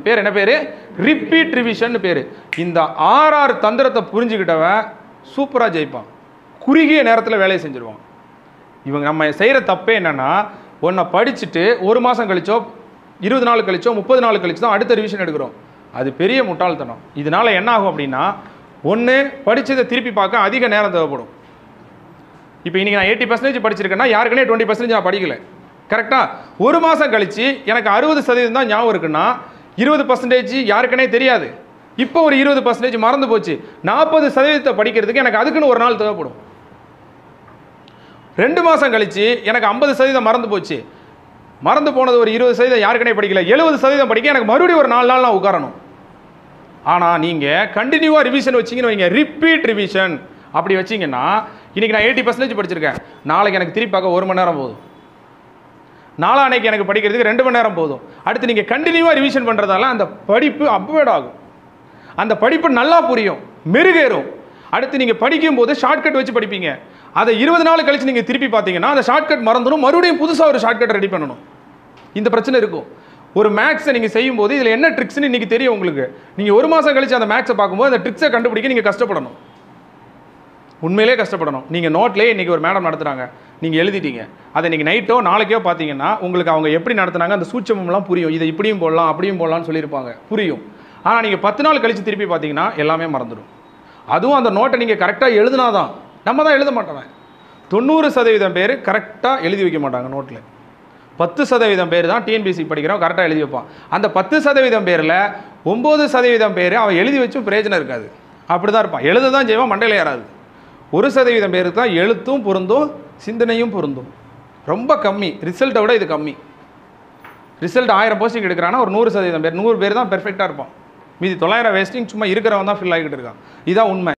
பேர் என்ன பேர்? ரிப்பீட் ரிவிஷன் பேர். இந்த 6 தந்திரத்தை புரிஞ்சுக்கிட்டவன் சூப்பராக ஜெயிப்பான், குறுகிய நேரத்தில் வேலையை செஞ்சுருவான். இவங்க நம்ம செய்கிற தப்பே என்னென்னா, ஒன்றை படிச்சுட்டு 1 மாதம் கழிச்சோ 20 நாள் கழிச்சோ 30 நாள் கழிச்சு தான் அடுத்த ரிவிஷன் எடுக்கிறோம். அது பெரிய முட்டாள்தனம். இதனால் என்ன ஆகும் அப்படின்னா, ஒன்று படித்ததை திருப்பி பார்க்க அதிக நேரம் தேவைப்படும். இப்போ இன்றைக்கி நான் 80% படிச்சிருக்கேன்னா யாருக்குனே 20% நான் படிக்கலை. கரெக்டாக 1 மாதம் கழித்து எனக்கு 60% தான் ஞாபகம் இருக்குன்னா 20% யாருக்குனே தெரியாது. இப்போ ஒரு 20% மறந்து போச்சு. 40% படிக்கிறதுக்கு எனக்கு அதுக்குன்னு ஒரு நாள் தேவைப்படும். 2 மாதம் கழித்து எனக்கு 50% மறந்து போச்சு. மறந்து போனது ஒரு 20% யாருக்குனே படிக்கல. 70% படிக்க எனக்கு மறுபடியும் ஒரு 4 நாள் நான் உட்காரணும். ஆனால் நீங்கள் கண்டினியூவாக ரிவிஷன் வச்சிங்கன்னு வைங்க, ரிப்பீட் ரிவிஷன் அப்படி வச்சிங்கன்னா, இன்றைக்கி நான் 80% படிச்சிருக்கேன், நாளைக்கு எனக்கு திருப்பி பார்க்க 1 மணி நேரம் போதும், நாளான்னைக்கு எனக்கு படிக்கிறதுக்கு 2 மணி நேரம் போதும். அடுத்து நீங்கள் கண்டினியூவாக ரிவிஷன் பண்ணுறதால அந்த படிப்பு அப்கிரேட் ஆகும், அந்த படிப்பு நல்லா புரியும், மெருகேறும். அடுத்து நீங்கள் படிக்கும்போது ஷார்ட்கட் வச்சு படிப்பீங்க. அதை 20 நாள் கழிச்சு நீங்கள் திருப்பி பார்த்தீங்கன்னா அந்த ஷார்ட்கட் மறந்துடும், மறுபடியும் புதுசாக ஒரு ஷார்ட்கட் ரெடி பண்ணணும். இந்த பிரச்சனை இருக்கும். ஒரு மேக்ஸை நீங்கள் செய்யும்போது இதில் என்ன ட்ரிக்ஸ்னு இன்றைக்கி தெரியும் உங்களுக்கு. நீங்கள் 1 மாதம் கழிச்சு அந்த மேக்ஸை பார்க்கும்போது அந்த ட்ரிக்ஸை கண்டுபிடிக்க நீங்கள் கஷ்டப்படணும், உண்மையிலே கஷ்டப்படணும். நீங்கள் நோட்லேயே இன்றைக்கி ஒரு மேடம் நடத்துகிறாங்க, நீங்கள் எழுதிட்டீங்க, அதை நீங்கள் நைட்டோ நாளைக்கோ பார்த்தீங்கன்னா உங்களுக்கு அவங்க எப்படி நடத்துனாங்க அந்த சூட்சமெல்லாம் புரியும். இதை இப்படியும் போடலாம் அப்படியும் போடலாம்னு சொல்லியிருப்பாங்க, புரியும். ஆனால் நீங்கள் 10 நாள் கழித்து திருப்பி பார்த்தீங்கன்னா எல்லாமே மறந்துடும். அதுவும் அந்த நோட்டை நீங்கள் கரெக்டாக எழுதுனாதான். நம்ம தான் எழுத மாட்டோம். 90% பேர் கரெக்டாக எழுதி வைக்க மாட்டாங்க நோட்டில். 10% பேர் தான் டிஎன்பிசி படிக்கிறோம் கரெக்டாக எழுதி வைப்பான். அந்த 10% பேரில் 9% பேர் அவன் எழுதி வச்சும் பிரயோஜனம் இருக்காது, அப்படி தான் இருப்பான். எழுத தான் செய்வான், மண்டையில் ஏறாது. 1% பேருக்கு தான் எழுத்தும் பொருந்தும் சிந்தனையும் பொருந்தும். ரொம்ப கம்மி, ரிசல்ட்டை விட இது கம்மி. ரிசல்ட் 1000 போஸ்டிங் எடுக்கிறான்னா ஒரு 100% பேர் 100 பேர் தான் பெர்ஃபெக்டாக இருப்பான். மீதி 900 வேஸ்டிங் சும்மா இருக்கிறவன் தான் ஃபில் ஆகிட்டு இருக்கான். இதுதான் உண்மை.